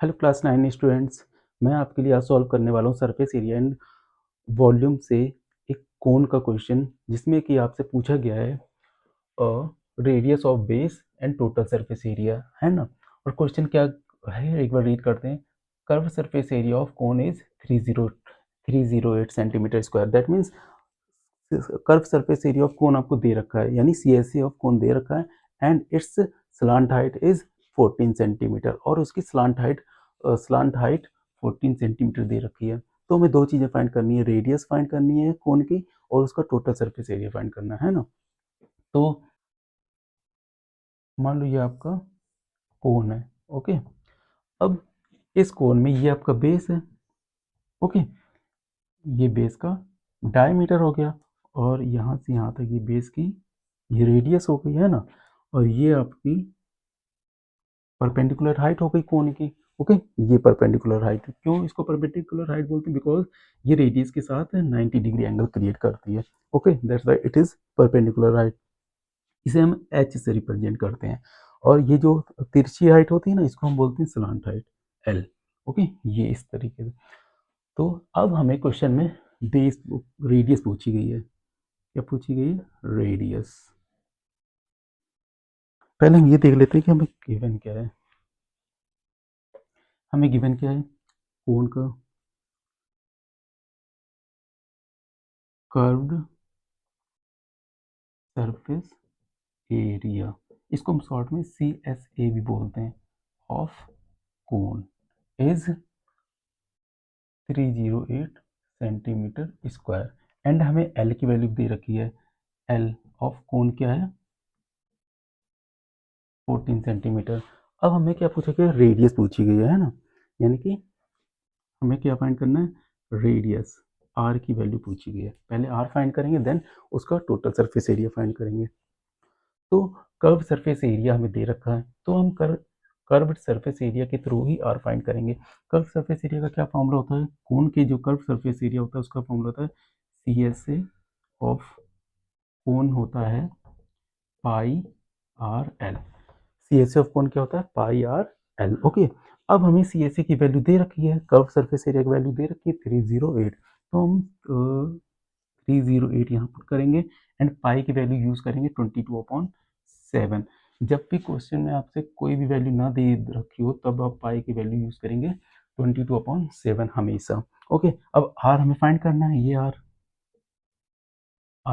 Hello class 9 students. मैं आपके लिए आज सॉल्व करने वाला हूँ सरफेस एरिया एंड वॉल्यूम से एक कोन का क्वेश्चन, जिसमें कि आपसे पूछा गया है radius of base and total surface area, है ना। और क्वेश्चन क्या है, एक बार रीड करते हैं। Curve surface area of cone is 308 centimetre square. That means curve surface area of cone आपको दे रखा है, यानी C S C of cone दे रखा है, and it's slant height is 14 centimetre, और उसकी स्लांट हाइट 14 सेंटीमीटर दे रखी है। तो हमें दो चीज़ें फाइंड करनी है, रेडियस फाइंड करनी है कोन की, और उसका टोटल सरफेस एरिया फाइंड करना है ना। तो मान लो ये आपका कोन है, ओके। अब इस कोन में ये आपका बेस है, ओके। ये बेस का डायमीटर हो गया, और यहाँ से यहाँ तक ये बेस की ये रेडियस हो गई, है ना। और ये आपकी परपेंडिकुलर हाइट हो गई कोन की, ओके। ये परपेंडिकुलर हाइट, क्यों इसको परपेंडिकुलर हाइट बोलते हैं? बिकॉज ये रेडियस के साथ 90 डिग्री एंगल क्रिएट करती है, okay. That's why it is perpendicular height. इसे हम एच से रिप्रेजेंट करते हैं। और ये जो तिरछी हाइट होती है ना, इसको हम बोलते हैं स्लांट हाइट, एल, ओके। ये इस तरीके से। तो अब हमें क्वेश्चन में बेस रेडियस पूछी गई है। क्या पूछी गई है? रेडियस। पहले हम ये देख लेते हैं कि हमें गिवन क्या है। हमें गिवन क्या है? कोन का कर्व्ड सरफेस एरिया, इसको हम शॉर्ट में सी एस ए भी बोलते हैं, of cone is 308 centimetre square. And हमें एल की वैल्यू दे रखी है। एल ऑफ कोन क्या है? 14 सेंटीमीटर। अब हमें क्या पूछा गया? रेडियस पूछी गई है ना। यानी कि हमें क्या फाइंड करना है? रेडियस, आर की वैल्यू पूछी गई है। पहले आर फाइंड करेंगे, देन उसका टोटल सरफेस एरिया फाइंड करेंगे। तो कर्व सरफेस एरिया हमें दे रखा है, तो हम कर्व सरफेस एरिया के थ्रू ही आर फाइंड करेंगे। कर्व सरफेस एरिया का क्या फॉर्मूला होता है? कोन के जो कर्व सरफेस एरिया होता है उसका फॉर्मूला होता है सी एस ए ऑफ कोन होता है pi R L. C S A of cone क्या होता है? Pi R L, okay. अब हमें सी एस ए की वैल्यू दे रखी है, कर्व सरफेस एरिया की वैल्यू दे रखी है 308। तो हम 308 यहाँ पुट करेंगे, एंड पाई की वैल्यू यूज करेंगे 22/7। जब भी क्वेश्चन में आपसे कोई भी वैल्यू ना दे रखी हो, तब आप पाई की वैल्यू यूज करेंगे 22/7 हमेशा, ओके। अब आर हमें फाइंड करना है, ये आर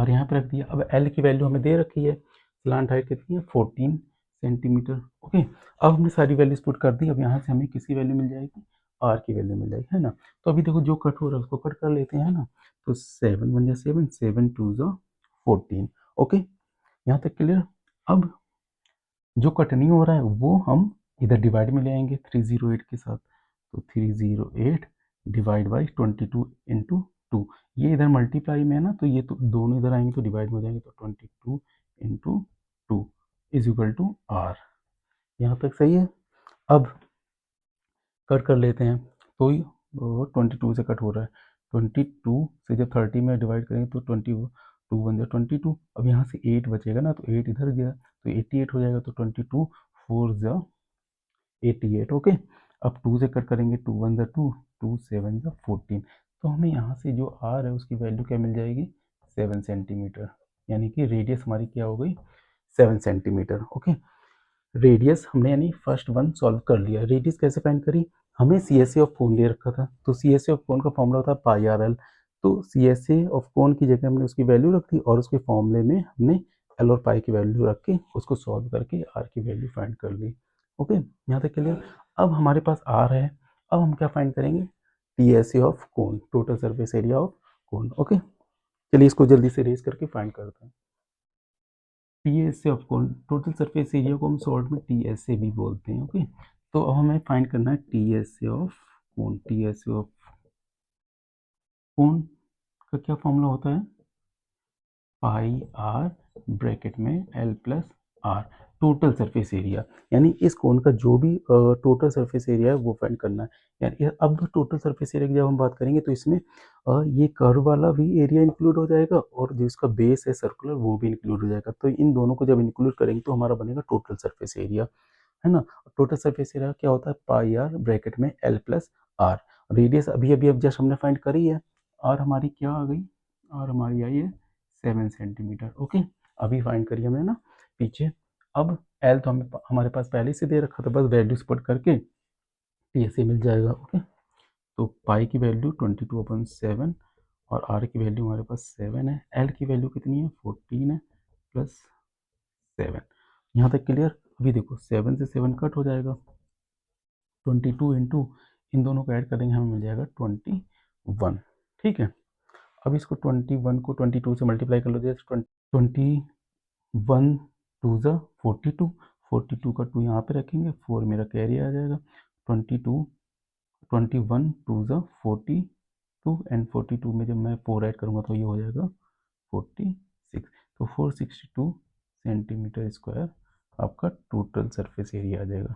यहाँ पे रख दिया। अब एल की वैल्यू हमें दे रखी है, स्लांट हाइट कितनी है? 14 सेंटीमीटर, ओके। अब हमने सारी वैल्यूज पुट कर दी। अब यहाँ से हमें किसी वैल्यू मिल जाएगी? आर की वैल्यू मिल जाएगी, है ना। तो अभी देखो जो कट हो रहा है उसको कट कर लेते हैं ना। तो 7 1 7, 7 2 14, ओके। यहाँ तक क्लियर। अब जो कट नहीं हो रहा है वो हम इधर डिवाइड में ले आएंगे 308 के साथ। तो 308 डिवाइड बाई 22/2। ये इधर मल्टीप्लाई में है ना, तो ये तो दोनों इधर आएंगे तो डिवाइड में हो जाएंगे। तो 22/2 इज इक्वल टू आर। यहाँ तक सही है। अब कट कर लेते हैं। तो 22 से कट हो रहा है। 22 से जब 30 में डिवाइड करेंगे तो 22 बन जाए 22। अब यहाँ से 8 बचेगा ना, तो 8 इधर गया तो 88 हो जाएगा। तो 22 4 ज़ा 88, ओके। अब 2 से कट करेंगे, 2 1 ज़ा 2, 2 7 ज़ा 14। तो हमें यहाँ से जो आर है उसकी वैल्यू क्या मिल जाएगी? 7 सेंटीमीटर। यानी कि रेडियस हमारी क्या हो गई? 7 सेंटीमीटर, ओके। रेडियस हमने यानी फर्स्ट वन सॉल्व कर लिया। रेडियस कैसे फाइंड करी? हमें सी एस ए ऑफ कोन ले रखा था, तो सी एस ए ऑफ कोन का फॉर्मूला था पाई आर एल। तो सी एस ए ऑफ कोन की जगह हमने उसकी वैल्यू रख दी, और उसके फॉर्मूले में हमने एल और पाई की वैल्यू रख के उसको सॉल्व करके आर की वैल्यू फाइंड कर ली, ओके। यहाँ तक क्लियर। अब हमारे पास आर है। अब हम क्या फाइंड करेंगे? T S A of cone, total surface area of cone, okay. चलिए इसको जल्दी से रेज करके फाइंड करते हैं। T S A of cone, total surface area को हम शॉर्ट में टी एस ए भी बोलते हैं, ओके। तो अब हमें फाइंड करना है T S A of cone. T S A of cone का क्या फॉर्मूला होता है? पाई आर ब्रैकेट में l plus r, total surface area. यानी इस कोन का जो भी टोटल सरफेस एरिया है वो फाइंड करना है। यानी अब टोटल सरफेस एरिया की जब हम बात करेंगे तो इसमें ये कर्व वाला भी एरिया इंक्लूड हो जाएगा, और जो इसका बेस है सर्कुलर वो भी इंक्लूड हो जाएगा। तो इन दोनों को जब इंक्लूड करेंगे तो हमारा बनेगा टोटल सरफेस एरिया। है ना। टोटल सरफेस एरिया क्या होता है, पाई आर ब्रैकेट में एल प्लस आर। रेडियस अभी अभी अब जस्ट हमने फाइंड करी है, आर हमारी क्या आ गई, आर हमारी आई है 7 सेंटीमीटर। ओके, अभी फाइंड करी हमने ना पीछे। अब एल तो हमारे पास पहले से दे रखा था, बस वैल्यूज पुट करके टी से मिल जाएगा। ओके, तो पाई की वैल्यू 22/7 और आर की वैल्यू हमारे पास 7 है, एल की वैल्यू कितनी है 14 है प्लस 7। यहाँ तक क्लियर। अभी देखो 7 से 7 कट हो जाएगा, 22 इंटू इन दोनों को ऐड करेंगे हमें मिल जाएगा 21। ठीक है, अब इसको 21 को 22 से मल्टीप्लाई कर लो, जैसे 21 टू ज़ा 42, 42 का 2 यहाँ पे रखेंगे, 4 मेरा कैरी आ जाएगा, 22 21 टू ज़ा 42 एंड 42 में जब मैं 4 ऐड करूँगा तो ये हो जाएगा 46। तो 462 सेंटीमीटर स्क्वायर आपका टोटल सरफेस एरिया आ जाएगा।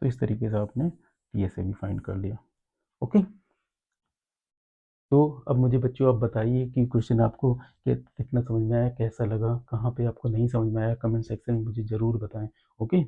तो इस तरीके से आपने टी एस ए भी फाइंड कर लिया। ओके, तो अब मुझे बच्चों आप बताइए कि क्वेश्चन आपको कितना समझ में आया, कैसा लगा, कहाँ पे आपको नहीं समझ में आया, कमेंट सेक्शन में मुझे ज़रूर बताएं। ओके।